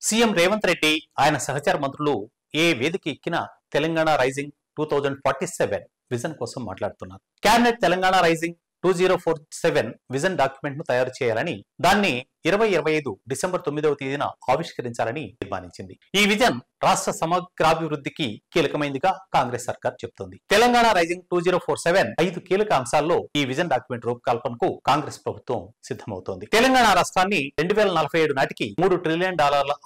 CM Revanth Reddy ఆయన సహచర మంత్రులు ఏ వేదిక ఎక్కినా తెలంగాణ రైజింగ్ 2047 విజన్ కోసం మాట్లాడుతున్నారు. Cabinet Telangana rising 2047 vision document ను తయారు చేయాలని, దాన్ని 2025 డిసెంబర్ 9వ తేదీన ఆవిష్కరించాలని తీర్మానించింది. ఈ విజన్ రాష్ట్ర సమగ్రాభివృద్ధికి కీలకమైందిగా కాంగ్రెస్ సర్కార్ చెబుతోంది. తెలంగాణ రైజింగ్ 2047 5 కీలక అంశాల్లో ఈ విజన్ డాక్యుమెంట్ రూపకల్పనకు కాంగ్రెస్ ప్రభుత్వం సిద్ధమవుతోంది. తెలంగాణ రాష్ట్రాన్ని 2047 నాటికి $3 ట్రిలియన్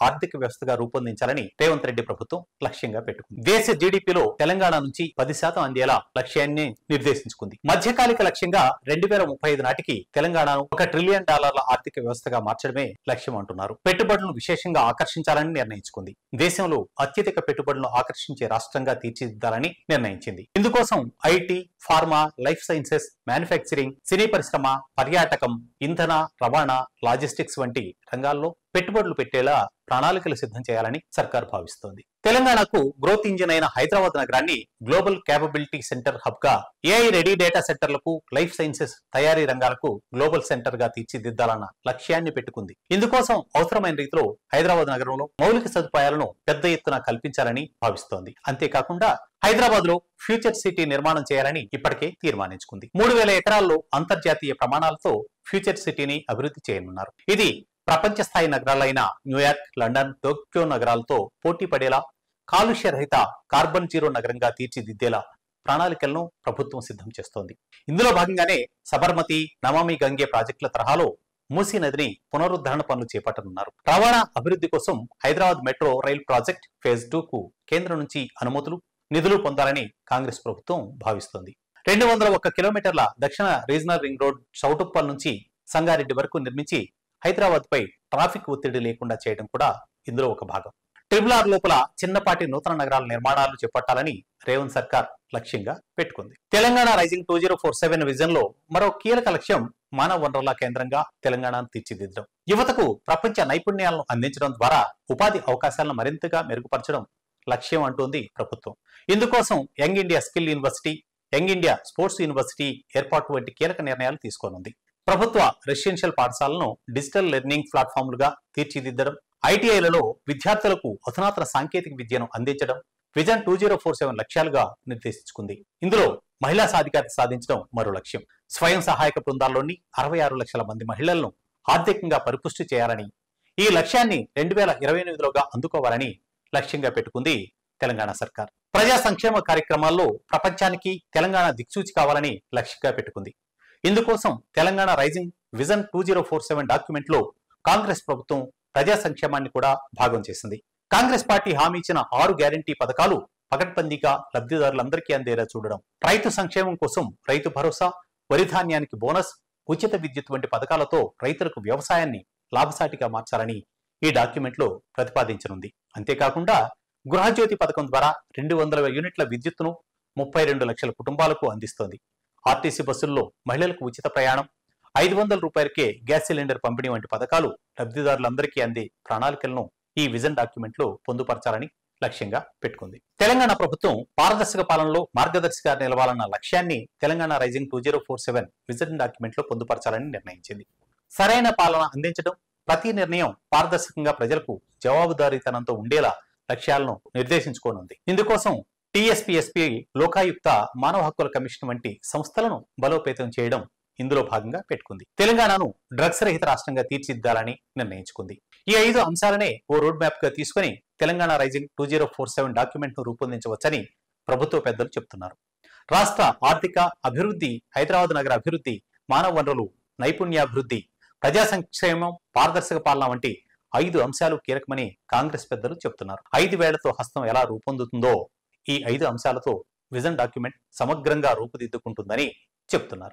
ఆర్థిక వ్యవస్థగా రూపొందించాలని రేవంత్ రెడ్డి ప్రభుత్వం లక్ష్యంగా పెట్టుకుంది. దేశ జీడీపీలో తెలంగాణ నుంచి 10% అందేలా లక్ష్యాన్ని నిర్దేశించుకుంది. మధ్యకాలిక లక్ష్యంగా 2035 నాటికి తెలంగాణను $1 ట్రిలియన్ ఆర్థిక వ్యవస్థగా మార్చడమే లక్ష్యం అంటున్నారు. పెట్టుబడులను విశేషంగా ఆకర్షించాలని నిర్ణయించుకుంది. దేశంలో అత్యధిక పెట్టుబడులను ఆకర్షించే రాష్ట్రంగా తీర్చిదిద్దాలని నిర్ణయించింది. ఇందుకోసం IT, pharma, life sciences, manufacturing, cine పరిశ్రమ, పర్యాటకం, ఇంధన, రవాణా, లాజిస్టిక్స్ వంటి రంగాల్లో పెట్టుబడులు పెట్టేలా ప్రణాళికలు సిద్ధం చేయాలని సర్కార్ భావిస్తోంది. తెలంగాణకు గ్రోత్ ఇంజిన్ అయిన హైదరాబాద్ నగరాన్ని గ్లోబల్ క్యాపబిలిటీ సెంటర్ హబ్ గా, ఏఐ రెడీ డేటా సెంటర్లకు, లైఫ్ సైన్సెస్ తయారీ రంగాలకు గ్లోబల్ సెంటర్ గా తీర్చిదిద్దాలన్న లక్ష్యాన్ని పెట్టుకుంది. ఇందుకోసం అవసరమైన రీతిలో హైదరాబాద్ నగరంలో మౌలిక సదుపాయాలను పెద్ద ఎత్తున కల్పించాలని భావిస్తోంది. అంతేకాకుండా హైదరాబాద్ లో ఫ్యూచర్ సిటీ నిర్మాణం చేయాలని ఇప్పటికే తీర్మానించుకుంది. 3000 ఎకరాల్లో అంతర్జాతీయ ప్రమాణాలతో ఫ్యూచర్ సిటీని అభివృద్ధి చేయనున్నారు. ఇది ప్రపంచ స్థాయి నగరాలైన న్యూయార్క్, లండన్, టోక్యో నగరాలతో పోటీ పడేలా, కాలుష్య రహిత కార్బన్ జీరో నగరంగా తీర్చిదిద్దేలా ప్రణాళికలను ప్రభుత్వం సిద్ధం చేస్తోంది. ఇందులో భాగంగానే సబర్మతి, నమామి గంగే ప్రాజెక్టుల తరహాలో మూసీ నదిని పునరుద్ధరణ పనులు చేపట్టనున్నారు. రవాణా అభివృద్ధి కోసం Hyderabad metro rail project phase 2 కు కేంద్రం నుంచి అనుమతులు, నిధులు పొందాలని కాంగ్రెస్ ప్రభుత్వం భావిస్తోంది. 201 కిలోమీటర్ల దక్షిణ రీజనల్ రింగ్ రోడ్ చౌటుప్పల్ నుంచి సంగారెడ్డి వరకు నిర్మించి హైదరాబాద్ పై ట్రాఫిక్ ఒత్తిడి లేకుండా చేయడం కూడా ఇందులో ఒక భాగం. RRR లోపల చిన్నపాటి నూతన నగరాల నిర్మాణాలు చేపట్టాలని రేవంత్ సర్కార్ లక్ష్యంగా పెట్టుకుంది. తెలంగాణ రైజింగ్ 2047 విజన్ లో మరో కీలక లక్ష్యం మానవ వనరుల కేంద్రంగా తెలంగాణను తీర్చిదిద్దడం, యువతకు ప్రపంచ నైపుణ్యాలను అందించడం ద్వారా ఉపాధి అవకాశాలను మరింతగా మెరుగుపరచడం లక్ష్యం అంటోంది ప్రభుత్వం. ఇందుకోసం young India skill university, young India sports university ఏర్పాటు వంటి కీలక నిర్ణయాలు తీసుకోనుంది. ప్రభుత్వ రెసిడెన్షియల్ పాఠశాలను డిజిటల్ లెర్నింగ్ ప్లాట్ఫామ్లుగా తీర్చిదిద్దడం, ఐటీఐలలో విద్యార్థులకు అధునాతన సాంకేతిక విద్యను అందించడం విజన్ 2047 లక్ష్యాలుగా నిర్దేశించుకుంది. ఇందులో మహిళా సాధికారత సాధించడం మరో లక్ష్యం. స్వయం సహాయక బృందాల్లోని 66 లక్షల మంది మహిళలను ఆర్థికంగా పరిపుష్టి చేయాలని, ఈ లక్ష్యాన్ని 2028లోగా అందుకోవాలని లక్ష్యంగా పెట్టుకుంది తెలంగాణ సర్కార్. ప్రజా సంక్షేమ కార్యక్రమాల్లో ప్రపంచానికి తెలంగాణ దిక్సూచి కావాలని లక్ష్యంగా పెట్టుకుంది. ఇందుకోసం తెలంగాణ రైజింగ్ విజన్ 2047 డాక్యుమెంట్ లో కాంగ్రెస్ ప్రభుత్వం ప్రజా సంక్షేమాన్ని కూడా భాగం చేసింది. కాంగ్రెస్ పార్టీ హామీ ఇచ్చిన 6 గ్యారంటీ పథకాలు పకడ్బందీగా లబ్ధిదారులందరికీ అందేలా చూడడం, రైతు సంక్షేమం కోసం రైతు భరోసా, వరి ధాన్యానికి బోనస్, ఉచిత విద్యుత్ వంటి పథకాలతో రైతులకు వ్యవసాయాన్ని లాభసాటిగా మార్చాలని ఈ డాక్యుమెంట్ లో ప్రతిపాదించనుంది. అంతేకాకుండా గృహజ్యోతి పథకం ద్వారా 200 యూనిట్ల విద్యుత్తును 32 లక్షల కుటుంబాలకు అందిస్తోంది. ఆర్టీసీ బస్సుల్లో మహిళలకు ఉచిత ప్రయాణం, 500 రూపాయలకే గ్యాస్ సిలిండర్ పంపిణీ వంటి పథకాలు లబ్ధిదారులందరికీ అందే ప్రణాళికలను ఈ విజన్ డాక్యుమెంట్ లో పొందుపరచాలని లక్ష్యంగా పెట్టుకుంది. తెలంగాణ ప్రభుత్వం పారదర్శక పాలనలో మార్గదర్శిగా నిలవాలన్న లక్ష్యాన్ని తెలంగాణ రైజింగ్ 2047 విజన్ డాక్యుమెంట్ లో పొందుపరచాలని నిర్ణయించింది. సరైన పాలన అందించడం, ప్రతి నిర్ణయం పారదర్శకంగా ప్రజలకు జవాబుదారీతనంతో ఉండేలా లక్ష్యాలను నిర్దేశించుకోనుంది. ఇందుకోసం టీఎస్పీఎస్పీ, లోకాయుక్త, మానవ హక్కుల కమిషన్ వంటి సంస్థలను బలోపేతం చేయడం ఇందులో భాగంగా పెట్టుకుంది. తెలంగాణను డ్రగ్స్ రహిత రాష్ట్రంగా తీర్చిదిద్దాలని నిర్ణయించుకుంది. ఈ 5 అంశాలనే ఓ రోడ్ మ్యాప్ గా తీసుకుని తెలంగాణ రైజింగ్ 2047 డాక్యుమెంట్ ను రూపొందించవచ్చని ప్రభుత్వ పెద్దలు చెబుతున్నారు. రాష్ట్ర ఆర్థిక అభివృద్ధి, హైదరాబాద్ నగర అభివృద్ధి, మానవ వనరులు, నైపుణ్యాభివృద్ధి, ప్రజా సంక్షేమం, పారదర్శక పాలన వంటి 5 అంశాలు కీలకమని కాంగ్రెస్ పెద్దలు చెబుతున్నారు. 5 వేళ్లతో హస్తం ఎలా రూపొందుతుందో ఈ 5 అంశాలతో విజన్ డాక్యుమెంట్ సమగ్రంగా రూపుదిద్దుకుంటుందని చెబుతున్నారు.